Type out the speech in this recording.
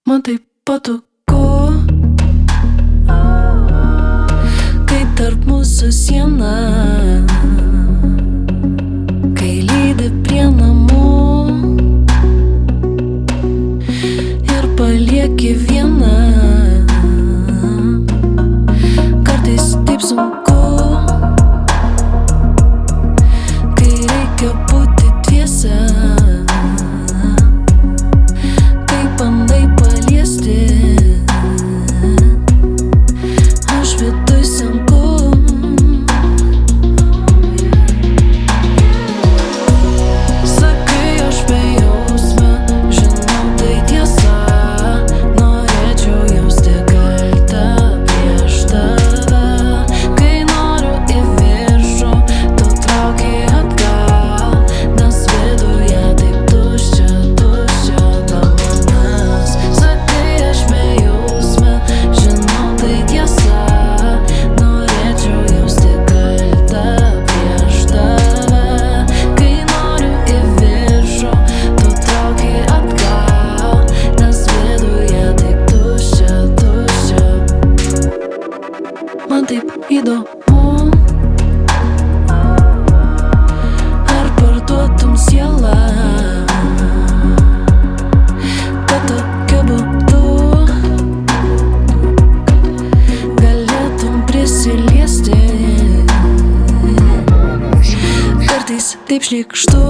Man taip patogu, kai tarp mūsų siena, kai lydi prie namų ir palieki vieną. Kartais taip sunku, kai reikia būti dviese, kai bandai paliesti, aš viduj senku. Sakai, aš bejausmė, žinau tai tiesa, norėčiau jausti kaltę prieš tave. Kai noriu į viršų, tu trauki atgal, nes viduje taip tuščia, tuščia be manęs. Sakai, aš bejausmė, žinau tai tiesa, norėčiau jausti kaltę prieš tave. Kai noriu į viršų, tu trauki atgal, nes viduje taip tuščia, tuščia. Man taip įdomu, ar parduotum sielą, kad tokiu būdu galėtum prisiliesti. Kartais taip šlykštu,